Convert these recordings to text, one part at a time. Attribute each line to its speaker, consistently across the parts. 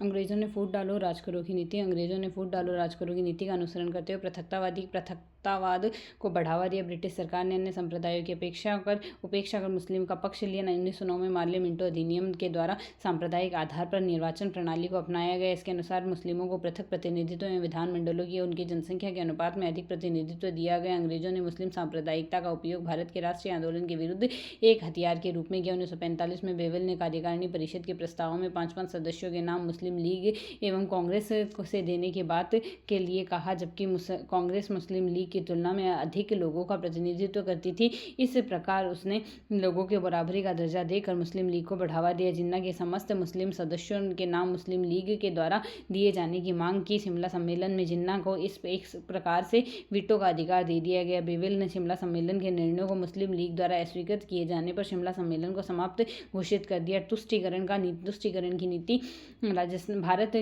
Speaker 1: अंग्रेजों ने फूट डालो राज करो की नीति। अंग्रेजों ने फूट डालो राज करो की नीति का अनुसरण करते हुए पृथकतावाद को बढ़ावा दिया। ब्रिटिश सरकार ने अन्य संप्रदायों की उपेक्षा कर मुस्लिम का पक्ष लिया। 1909 में मार्ले मिंटो अधिनियम के द्वारा सांप्रदायिक आधार पर निर्वाचन प्रणाली को अपनाया गया। इसके अनुसार मुस्लिमों को पृथक प्रतिनिधित्व में विधानमंडलों की उनकी जनसंख्या के अनुपात में अधिक प्रतिनिधित्व दिया गया। अंग्रेजों ने मुस्लिम सांप्रदायिकता का उपयोग भारत के राष्ट्रीय आंदोलन के विरुद्ध एक हथियार के रूप में किया। 1945 में बेवेल ने कार्यकारिणी परिषद के प्रस्तावों में 5 सदस्यों के नाम मुस्लिम लीग एवं कांग्रेस से देने की बात के लिए कहा, जबकि कांग्रेस मुस्लिम लीग की तुलना में अधिक लोगों का प्रतिनिधित्व करती थी। इस प्रकार उसने लोगों के बराबरी का दर्जा देकर मुस्लिम लीग को बढ़ावा दिया। जिन्ना के समस्त मुस्लिम सदस्यों के नाम मुस्लिम लीग के द्वारा दिए जाने की मांग की। शिमला सम्मेलन में जिन्ना को इस एक प्रकार से वीटो का अधिकार दे दिया गया। बेवेल ने शिमला सम्मेलन के निर्णयों को मुस्लिम लीग द्वारा अस्वीकृत किए जाने पर शिमला सम्मेलन को समाप्त घोषित कर दिया। तुष्टीकरण की नीति राजस्थान भारत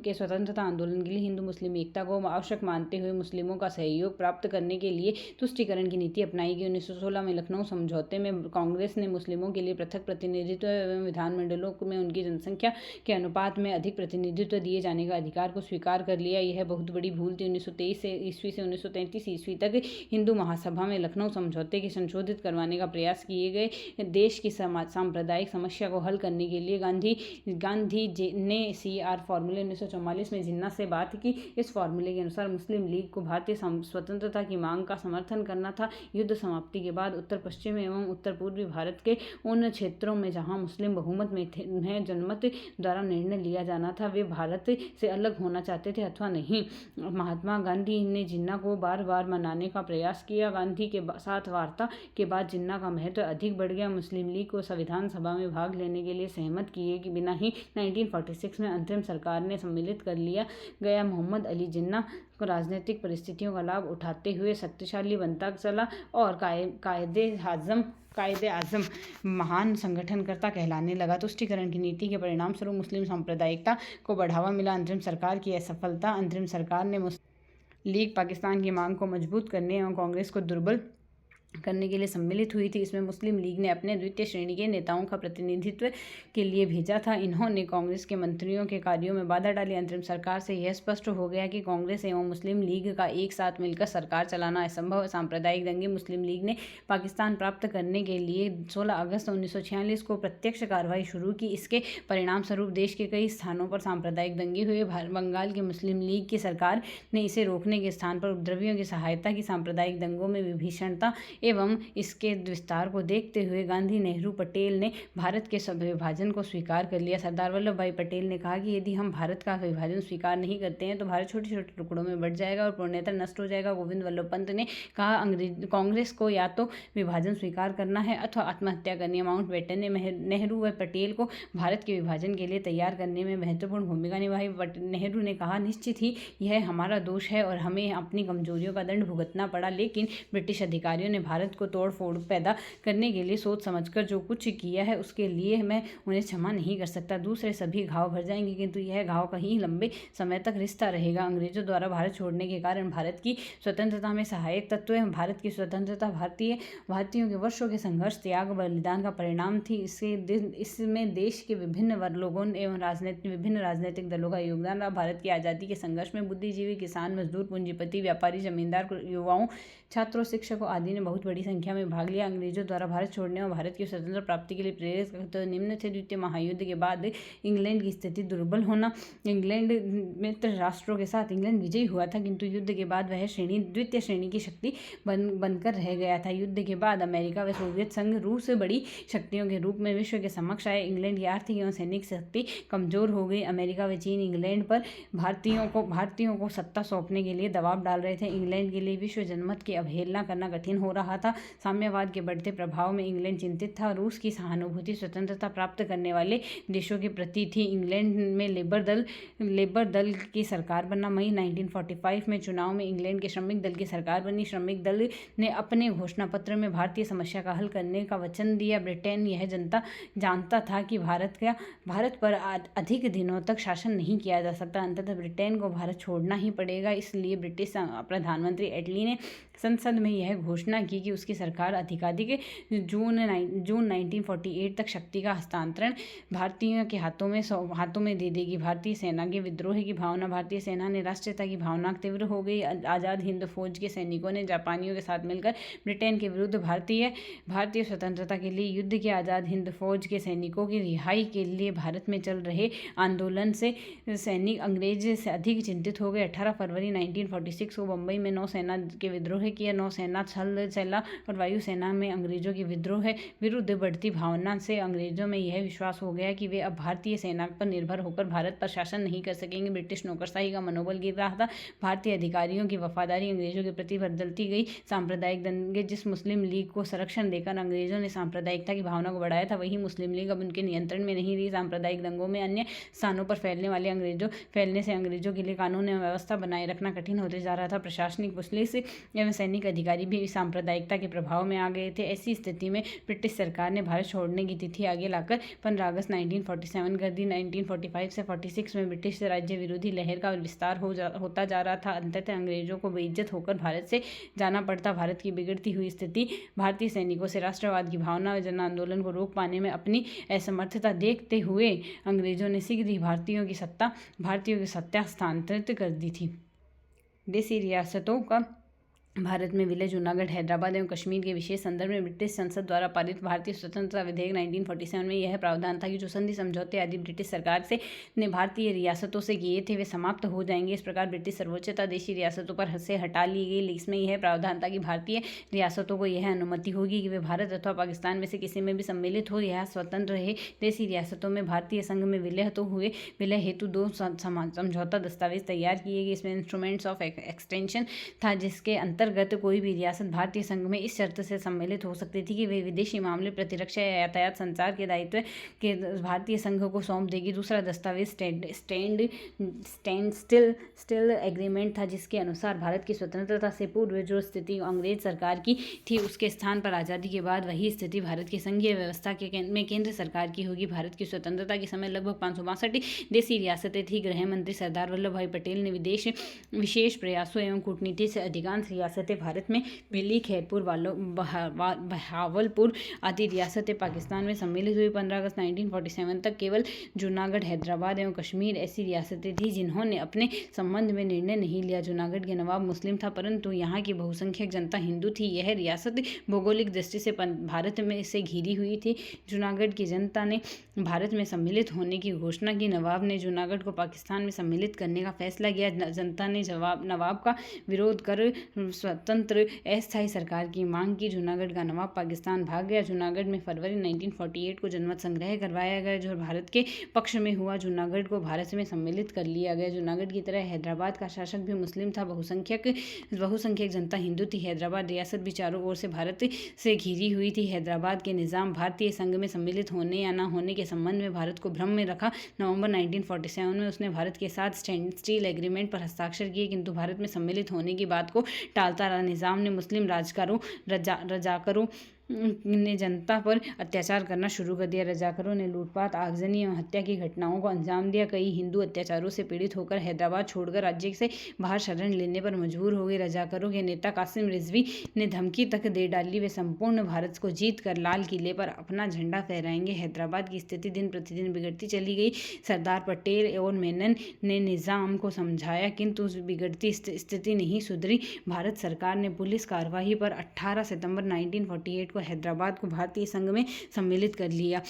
Speaker 1: के स्वतंत्रता आंदोलन के लिए हिंदू मुस्लिम एकता को आवश्यक मानते हुए मुस्लिमों का सहयोग प्राप्त करने के लिए तुष्टीकरण की नीति अपनाई गई। 1916 में लखनऊ समझौते में कांग्रेस ने मुस्लिमों के लिए पृथक प्रतिनिधित्व एवं विधानमंडलों में उनकी जनसंख्या के अनुपात में अधिक प्रतिनिधित्व दिए जाने का अधिकार को स्वीकार कर लिया। यह बहुत बड़ी भूल थी। 1923 ईस्वी से 1933 ईस्वी तक हिंदू महासभा में लखनऊ समझौते के संशोधित करवाने का प्रयास किए गए। देश की सांप्रदायिक समस्या को हल करने के लिए गांधी ने CR फॉर्मूले 1944 में जिन्ना से बात की। इस फॉर्मूले के अनुसार मुस्लिम लीग को भारतीय स्वतंत्रता की मांग का समर्थन करना था। युद्ध समाप्ति के बाद उत्तर पश्चिम एवं उत्तर पूर्वी भारत के उन क्षेत्रों में जहां मुस्लिम बहुमत में थे जनमत द्वारा निर्णय लिया जाना था, वे भारत से अलग होना चाहते थे अथवा नहीं। महात्मा गांधी ने जिन्ना को बार बार मनाने का प्रयास किया। गांधी के साथ वार्ता के बाद जिन्ना का महत्व अधिक बढ़ गया। मुस्लिम लीग को संविधान सभा में भाग लेने के लिए सहमत किए कि बिना ही 1946 में अंतरिम सरकार ने सम्मिलित कर लिया गया। मोहम्मद अली जिन्ना को राजनीतिक परिस्थितियों का लाभ उठाते हुए शक्तिशाली बनता चला और कायदे आजम महान संगठनकर्ता कहलाने लगा। तुष्टीकरण की नीति के परिणाम स्वरूप मुस्लिम सांप्रदायिकता को बढ़ावा मिला। अंतरिम सरकार की असफलता। अंतरिम सरकार ने मुस्लिम लीग पाकिस्तान की मांग को मजबूत करने एवं कांग्रेस को दुर्बल करने के लिए सम्मिलित हुई थी। इसमें मुस्लिम लीग ने अपने द्वितीय श्रेणी के नेताओं का प्रतिनिधित्व के लिए भेजा था। इन्होंने कांग्रेस के मंत्रियों के कार्यों में बाधा डाली। अंतरिम सरकार से यह स्पष्ट हो गया कि कांग्रेस एवं मुस्लिम लीग का एक साथ मिलकर सरकार चलाना असंभव है। सांप्रदायिक दंगे। मुस्लिम लीग ने पाकिस्तान प्राप्त करने के लिए 16 अगस्त 1946 को प्रत्यक्ष कार्रवाई शुरू की। इसके परिणाम स्वरूप देश के कई स्थानों पर सांप्रदायिक दंगे हुए। बंगाल की मुस्लिम लीग की सरकार ने इसे रोकने के स्थान पर उपद्रवियों की सहायता की। सांप्रदायिक दंगों में विभीषणता एवं इसके विस्तार को देखते हुए गांधी, नेहरू, पटेल ने भारत के विभाजन को स्वीकार कर लिया। सरदार वल्लभ भाई पटेल ने कहा कि यदि हम भारत का विभाजन स्वीकार नहीं करते हैं तो भारत छोटे छोटे टुकड़ों में बढ़ जाएगा और पूर्णतः नष्ट हो जाएगा। गोविंद वल्लभ पंत ने कहा कांग्रेस को या तो विभाजन स्वीकार करना है अथवा आत्महत्या करनी है। माउंटबेटन ने नेहरू व पटेल को भारत के विभाजन के लिए तैयार करने में महत्वपूर्ण भूमिका निभाई। नेहरू ने कहा निश्चित ही यह हमारा दोष है और हमें अपनी कमजोरियों का दंड भुगतना पड़ा, लेकिन ब्रिटिश अधिकारियों ने भारत को तोड़ फोड़ पैदा करने के लिए सोच समझकर जो कुछ किया है उसके लिए मैं उन्हें क्षमा नहीं कर सकता। दूसरे सभी घाव भर जाएंगे किंतु यह घाव कहीं लंबे समय तक रिश्ता रहेगा। अंग्रेजों द्वारा भारत छोड़ने के कारण भारत की स्वतंत्रता में सहायक तत्व है। भारत की स्वतंत्रता भारतीयों के वर्षों के संघर्ष, त्याग, बलिदान का परिणाम थी। इसमें देश के विभिन्न लोगों एवं विभिन्न राजनीतिक दलों का योगदान रहा। भारत की आज़ादी के संघर्ष में बुद्धिजीवी, किसान, मजदूर, पूंजीपति, व्यापारी, जमींदार, युवाओं, छात्रों, शिक्षकों आदि ने बहुत बड़ी संख्या में भाग लिया। अंग्रेजों द्वारा भारत छोड़ने और भारत की स्वतंत्रता प्राप्ति के लिए प्रेरित करते निम्न थे। द्वितीय महायुद्ध के बाद इंग्लैंड की स्थिति दुर्बल होना। इंग्लैंड मित्र राष्ट्रों के साथ इंग्लैंड विजयी हुआ था, किंतु युद्ध के बाद वह द्वितीय श्रेणी की शक्ति बनकर रह गया था। युद्ध के बाद अमेरिका व सोवियत संघ रूस बड़ी शक्तियों के रूप में विश्व के समक्ष आए। इंग्लैंड की आर्थिक एवं सैनिक शक्ति कमजोर हो गई। अमेरिका व चीन इंग्लैंड पर भारतीयों को सत्ता सौंपने के लिए दबाव डाल रहे थे। इंग्लैंड के लिए विश्व जनमत की अवहेलना करना कठिन हो रहा था। साम्यवाद के बढ़ते प्रभाव में इंग्लैंड चिंतित था। रूस की सहानुभूति स्वतंत्रता प्राप्त करने वाले देशों के प्रति थी। इंग्लैंड में लेबर दल की सरकार बना। मई 1945 में चुनाव में इंग्लैंड के श्रमिक दल की सरकार बनी। श्रमिक दल ने अपने घोषणा पत्र में भारतीय समस्या का हल करने का वचन दिया। ब्रिटेन यह जानता था कि भारत पर अधिक दिनों तक शासन नहीं किया जा सकता। अंततः ब्रिटेन को भारत छोड़ना ही पड़ेगा। इसलिए ब्रिटिश प्रधानमंत्री एटली ने संसद में यह घोषणा की की कि उसकी सरकार अधिकाधिक जून 1948 तक शक्ति का हस्तांतरण भारतीयों के हाथों में दे देगी। भारतीय सेना के विद्रोह की भावना, भारतीय सेना ने राष्ट्रीयता की भावना तीव्र हो गई। आज़ाद हिंद फौज के सैनिकों ने जापानियों के साथ मिलकर ब्रिटेन के विरुद्ध भारतीय स्वतंत्रता के लिए युद्ध किया। आज़ाद हिंद फौज के सैनिकों की रिहाई के लिए भारत में चल रहे आंदोलन से सैनिक अंग्रेज से अधिक चिंतित हो गए। 18 फरवरी 1946 को बंबई में नौसेना के विद्रोह किया। नौसेना, थल सेना और वायुसेना में अंग्रेजों के विद्रोह विरुद्ध बढ़ती भावना से अंग्रेजों में यह विश्वास हो गया कि वे अब भारतीय सेना पर निर्भर होकर भारत पर शासन नहीं कर सकेंगे। ब्रिटिश नौकरशाही का मनोबल गिर रहा था। भारतीय अधिकारियों की वफादारी अंग्रेजों के प्रति बदलती गई। सांप्रदायिक दंगे, जिस मुस्लिम लीग को संरक्षण देकर अंग्रेजों ने सांप्रदायिकता की भावना को बढ़ाया था, वही मुस्लिम लीग अब उनके नियंत्रण में नहीं रही। सांप्रदायिक दंगों में अन्य स्थानों पर फैलने से अंग्रेजों के लिए कानून एवं व्यवस्था बनाए रखना कठिन होते जा रहा था। प्रशासनिक, पुलिस एवं सैनिक अधिकारी भी सांप्रदायिकता के प्रभाव में आ गए थे। ऐसी स्थिति में ब्रिटिश सरकार ने भारत छोड़ने की तिथि आगे लाकर 15 अगस्त 1947 कर दी। 1945 से 46 में ब्रिटिश राज्य विरोधी लहर का विस्तार होता जा रहा था। अंततः अंग्रेजों को बेइज्जत होकर भारत से जाना पड़ता। भारत की बिगड़ती हुई स्थिति, भारतीय सैनिकों से राष्ट्रवाद की भावना और जन आंदोलन को रोक पाने में अपनी असमर्थता देखते हुए अंग्रेजों ने शीघ्र ही भारतीयों की सत्ता हस्तांतरित कर दी थी। देशी रियासतों का भारत में विलय, जूनागढ़, हैदराबाद एवं कश्मीर के विशेष संदर्भ में ब्रिटिश संसद द्वारा पारित भारतीय स्वतंत्रता विधेयक 1947 में यह प्रावधान था कि जो संधि समझौते आदि ब्रिटिश सरकार ने भारतीय रियासतों से किए थे वे समाप्त हो जाएंगे। इस प्रकार ब्रिटिश सर्वोच्चता देशी रियासतों पर से हटा ली गई। इसमें यह प्रावधान था कि भारतीय रियासतों को यह अनुमति होगी कि वे भारत अथवा पाकिस्तान में से किसी में भी सम्मिलित हो या स्वतंत्र रहे। देशी रियासतों में भारतीय संघ में विलय हेतु 2 समझौता दस्तावेज तैयार किए गए। इसमें इंस्ट्रूमेंट्स ऑफ एक्सटेंशन था, जिसके कोई भी रियासत भारतीय संघ में इस शर्त से सम्मिलित हो सकती थी कि वे विदेशी मामले, प्रतिरक्षा या यातायात संचार के दायित्व के भारतीय संघ को सौंप देगी। दूसरा दस्तावेज स्टैंड स्टिल एग्रीमेंट था, जिसके अनुसार भारत की स्वतंत्रता से पूर्व जो स्थिति अंग्रेज सरकार की थी उसके स्थान पर आज़ादी के बाद वही स्थिति भारत की संघीय व्यवस्था में केंद्र सरकार की होगी। भारत की स्वतंत्रता के समय लगभग 562 देशी रियासतें थी। गृह मंत्री सरदार वल्लभ भाई पटेल ने विशेष प्रयासों एवं कूटनीति से अधिकांश रियासतें भारत में मिली। खैरपुर, बहावलपुर आदि रियासतें पाकिस्तान में सम्मिलित हुई। 15 अगस्त 1947 तक केवल जूनागढ़, हैदराबाद एवं कश्मीर ऐसी रियासतें थीं जिन्होंने अपने संबंध में निर्णय नहीं लिया। जूनागढ़ के नवाब मुस्लिम था, परंतु यहाँ की बहुसंख्यक जनता हिंदू थी। यह रियासत भौगोलिक दृष्टि से भारत में से घिरी हुई थी। जूनागढ़ की जनता ने भारत में सम्मिलित होने की घोषणा की। नवाब ने जूनागढ़ को पाकिस्तान में सम्मिलित करने का फैसला किया। जनता ने नवाब का विरोध कर स्वतंत्र अस्थायी सरकार की मांग की। जूनागढ़ का नवाब पाकिस्तान भाग गया। जूनागढ़ में फरवरी 1948 को जनमत संग्रह करवाया गया जो भारत के पक्ष में हुआ। जूनागढ़ को भारत में सम्मिलित कर लिया गया। जूनागढ़ की तरह हैदराबाद का शासक भी मुस्लिम था। बहुसंख्यक जनता हिंदू थी। हैदराबाद रियासत भी चारों ओर से भारत से घिरी हुई थी। हैदराबाद के निजाम भारतीय संघ में सम्मिलित होने या न होने के संबंध में भारत को भ्रम में रखा। नवंबर 1947 में उसने भारत के साथ स्टैंड स्टिल एग्रीमेंट पर हस्ताक्षर किए, किंतु भारत में सम्मिलित होने की बात को टालता रहा। निजाम ने मुस्लिम रजाकरों ने जनता पर अत्याचार करना शुरू कर दिया। रजाकरों ने लूटपाट, आगजनी एवं हत्या की घटनाओं को अंजाम दिया। कई हिंदू अत्याचारों से पीड़ित होकर हैदराबाद छोड़कर राज्य से बाहर शरण लेने पर मजबूर हो गए। रजाकरों के नेता कासिम रिजवी ने धमकी तक दे डाली, वे संपूर्ण भारत को जीत कर लाल किले पर अपना झंडा फहराएंगे। हैदराबाद की स्थिति दिन प्रतिदिन बिगड़ती चली गई। सरदार पटेल और मेनन ने निजाम को समझाया, किंतु बिगड़ती स्थिति नहीं सुधरी। भारत सरकार ने पुलिस कार्रवाई पर 18 सितंबर 1948 हैदराबाद को भारतीय संघ में सम्मिलित कर लिया।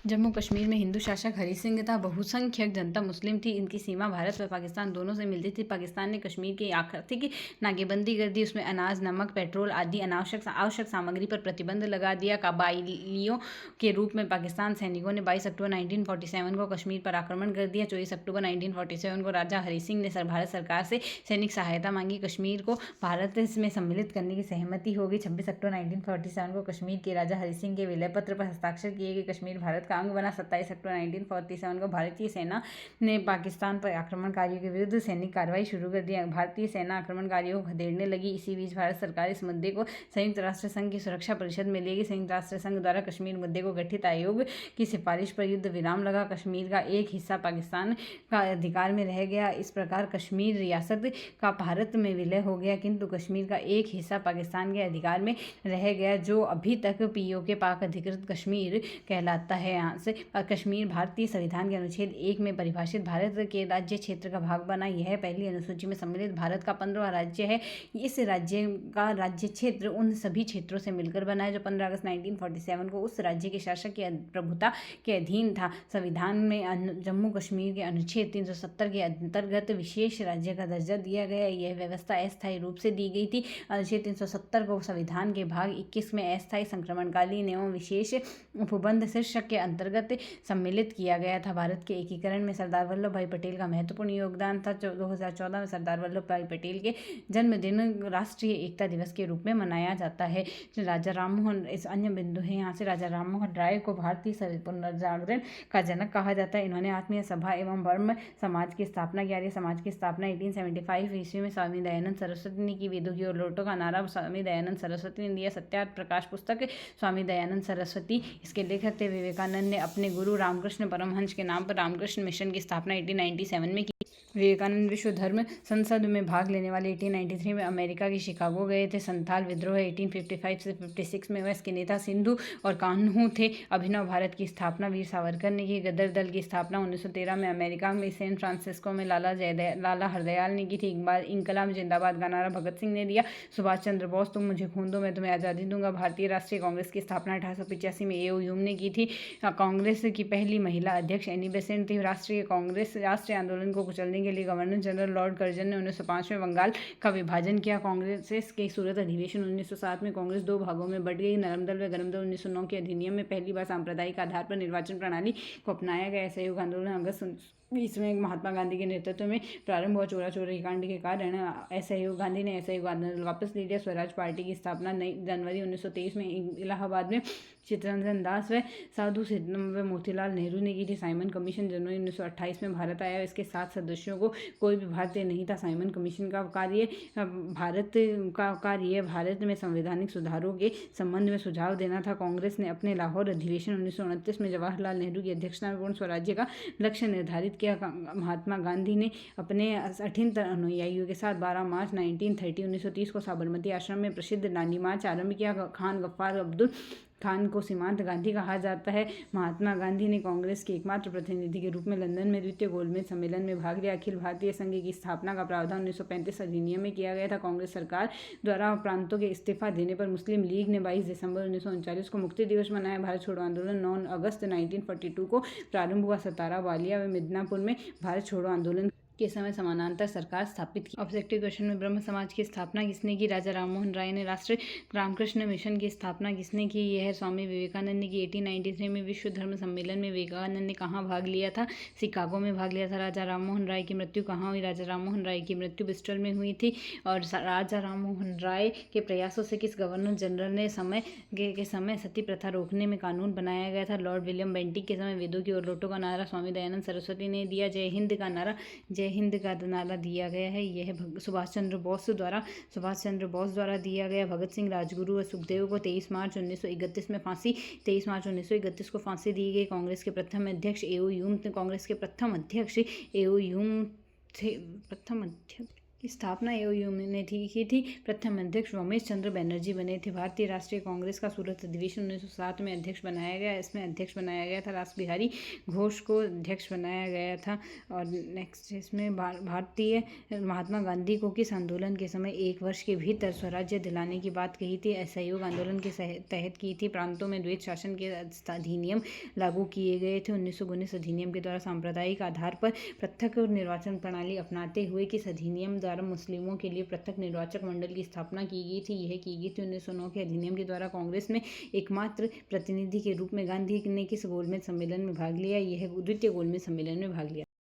Speaker 1: जम्मू कश्मीर में हिंदू शासक हरि सिंह था। बहुसंख्यक जनता मुस्लिम थी। इनकी सीमा भारत व पाकिस्तान दोनों से मिलती थी। पाकिस्तान ने कश्मीर की आर्थिक नाकेबंदी कर दी। उसमें अनाज, नमक, पेट्रोल आदि आवश्यक सामग्री पर प्रतिबंध लगा दिया। कबायलियों के रूप में पाकिस्तान सैनिकों ने 22 अक्टूबर 1947 को कश्मीर पर आक्रमण कर दिया। 24 अक्टूबर 1947 को राजा हरि सिंह ने भारत सरकार से सैनिक सहायता मांगी। कश्मीर को भारत में सम्मिलित करने की सहमति हो गई। 26 अक्टूबर 1947 को कश्मीर के राजा हरि सिंह के विलय पत्र पर हस्ताक्षर किए गए। कश्मीर भारत का अंग बना। 27 अक्टूबर 1947 को भारतीय सेना ने पाकिस्तान पर आक्रमणकारियों के विरुद्ध सैनिक कार्रवाई शुरू कर दी। भारतीय सेना आक्रमणकारियों को खदेड़ने लगी। इसी बीच भारत सरकार इस मुद्दे को संयुक्त राष्ट्र संघ की सुरक्षा परिषद में ले गई। संयुक्त राष्ट्र संघ द्वारा कश्मीर मुद्दे को गठित आयोग की सिफारिश पर युद्ध विराम लगा। कश्मीर का एक हिस्सा पाकिस्तान का अधिकार में रह गया। इस प्रकार कश्मीर रियासत का भारत में विलय हो गया, किंतु कश्मीर का एक हिस्सा पाकिस्तान के अधिकार में रह गया, जो अभी तक पीओके पाक अधिकृत कश्मीर कहलाता है। यहाँ से कश्मीर भारतीय संविधान के अनुच्छेद 1 में परिभाषित भारत के राज्य क्षेत्र का भाग बना। यह पहली अनुसूची में सम्मिलित भारत का 15वां राज्य है। इस राज्य का राज्य क्षेत्र उन सभी क्षेत्रों से मिलकर बना है जो 15 अगस्त 1947 को उस राज्य के शासक की प्रभुता के अधीन था। संविधान में जम्मू कश्मीर के अनुच्छेद 370 के अंतर्गत विशेष राज्य का दर्जा दिया गया। यह व्यवस्था अस्थायी रूप से दी गई थी। अनुच्छेद 370 को संविधान के भाग 21 में अस्थायी संक्रमणकालीन एवं विशेष उपबंध शीर्षक के अंतर्गत सम्मिलित किया गया था। भारत के एकीकरण में सरदार वल्लभ भाई पटेल का महत्वपूर्ण योगदान था। 2014 में सरदार वल्लभ भाई पटेल के जन्मदिन राष्ट्रीय एकता दिवस के रूप में मनाया जाता है। राजा राममोहन इस अन्य बिंदु है। यहाँ से राजा राममोहन राय को भारतीय पुनर्जागरण का जनक कहा जाता है। इन्होंने आत्मीय सभा एवं ब्रह्म समाज की स्थापना की। आर्य समाज की स्थापना 1875 ईस्वी में स्वामी दयानंद सरस्वती ने की। वेदों की ओर लौटो का नारा स्वामी दयानंद सरस्वती ने दिया। सत्यार्थ प्रकाश पुस्तक स्वामी दयानंद सरस्वती इसके लेखक थे। विवेकानंद ने अपने गुरु रामकृष्ण परमहंस के नाम पर रामकृष्ण मिशन की स्थापना 1897 में की। विवेकानंद विश्व धर्म संसद में भाग लेने वाले 1893 में अमेरिका के शिकागो गए थे। संथाल विद्रोह 1855 से 56 में वह के नेता सिंधु और कान्हू थे। अभिनव भारत की स्थापना वीर सावरकर ने की। गदर दल की स्थापना 1913 में अमेरिका में सैन फ्रांसिस्को में लाला हरदयाल ने की थी। इंकलाब जिंदाबाद का नारा भगत सिंह ने दिया। सुभाष चंद्र बोस, तुम मुझे खून दो मैं तुम्हें आज़ादी दूंगा। भारतीय राष्ट्रीय कांग्रेस की स्थापना 1885 में ए.ओ. ह्यूम ने की थी। कांग्रेस की पहली महिला अध्यक्ष एनी बेसेंट थी। राष्ट्रीय आंदोलन को कुचलने के लिए गवर्नर जनरल लॉर्ड कर्जन ने 1905 में बंगाल का विभाजन किया। कांग्रेस के सूरत अधिवेशन 1907 में कांग्रेस 2 भागों में बढ़ गई। नरम दल व गरम दल 1909 के अधिनियम में पहली बार सांप्रदायिक आधार पर निर्वाचन प्रणाली को अपनाया गया। असहयोग आंदोलन अगस्त इसमें महात्मा गांधी के नेतृत्व में प्रारंभ हुआ। चोरा चोरी कांड के कारण गांधी ने असहयोग आंदोलन वापस ले लिया। स्वराज पार्टी की स्थापना 9 जनवरी 1923 में इलाहाबाद में चित्तरंजन दास व साधु सिद्धम व मोतीलाल नेहरू ने की थी। साइमन कमीशन जनवरी 1928 में भारत आया। इसके 7 सदस्यों को कोई भी भारतीय नहीं था। साइमन कमीशन का कार्य भारत में संवैधानिक सुधारों के संबंध में सुझाव देना था। कांग्रेस ने अपने लाहौर अधिवेशन 1929 में जवाहरलाल नेहरू की अध्यक्षता में पूर्ण स्वराज्य का लक्ष्य निर्धारित किया। महात्मा गांधी ने अपने अठिन अनुयायियों के साथ 12 मार्च 1930 को साबरमती आश्रम में प्रसिद्ध दांडी मार्च आरंभ किया। खान गफ्फार अब्दुल खान को सीमांत गांधी कहा जाता है। महात्मा गांधी ने कांग्रेस के एकमात्र प्रतिनिधि के रूप में लंदन में द्वितीय गोलमेज सम्मेलन में भाग लिया। अखिल भारतीय संघ की स्थापना का प्रावधान 1935 अधिनियम में किया गया था। कांग्रेस सरकार द्वारा प्रांतों के इस्तीफा देने पर मुस्लिम लीग ने 22 दिसंबर 1939 को मुक्ति दिवस मनाया। भारत छोड़ो आंदोलन 9 अगस्त 1942 को प्रारंभ हुआ। सतारा, वालिया व मिदनापुर में भारत छोड़ो आंदोलन के समय समानांतर सरकार स्थापित की। ऑब्जेक्टिव क्वेश्चन में ब्रह्म समाज की स्थापना किसने की? राजा राममोहन राय ने। राष्ट्रीय रामकृष्ण मिशन की स्थापना किसने की? यह स्वामी विवेकानंद ने की। 1893 में विश्व धर्म सम्मेलन में विवेकानंद ने कहाँ भाग लिया था? शिकागो में भाग लिया था। राजा राममोहन राय की मृत्यु कहाँ हुई? राजा राममोहन राय की मृत्यु ब्रिस्टल में हुई थी। और राजा राममोहन राय के प्रयासों से किस गवर्नर जनरल ने समय सती प्रथा रोकने में कानून बनाया गया था? लॉर्ड विलियम बेंटिक के समय वेदों की ओर लौटो का नारा स्वामी दयानंद सरस्वती ने दिया। जय हिंद का नारा दिया गया है। यह सुभाष चंद्र बोस द्वारा दिया गया। भगत सिंह, राजगुरु व सुखदेव को 23 मार्च 1931 में फांसी 23 मार्च 1931 को फांसी दी गई। कांग्रेस के प्रथम अध्यक्ष ए.ओ. ह्यूम थे। की स्थापना ए.ओ. ह्यूम ने की थी। प्रथम अध्यक्ष रमेश चंद्र बनर्जी बने थे। भारतीय राष्ट्रीय कांग्रेस का सूरत अधिवेशन 1907 में अध्यक्ष बनाया गया। इसमें अध्यक्ष बनाया गया था रास बिहारी घोष को अध्यक्ष बनाया गया था। और नेक्स्ट इसमें भारतीय महात्मा गांधी को किस आंदोलन के समय 1 वर्ष के भीतर स्वराज्य दिलाने की बात कही थी? असहयोग आंदोलन के तहत की थी। प्रांतों में द्वैत शासन के अधिनियम लागू किए गए थे। 1919 अधिनियम के द्वारा सांप्रदायिक आधार पर पृथक निर्वाचन प्रणाली अपनाते हुए किस अधिनियम मुस्लिमों के लिए पृथक निर्वाचक मंडल की स्थापना की गई थी? यह की गई थी 1909 के अधिनियम के द्वारा। कांग्रेस में एकमात्र प्रतिनिधि के रूप में गांधी ने किस गोलमेज सम्मेलन में भाग लिया? यह द्वितीय गोलमेज सम्मेलन में भाग लिया।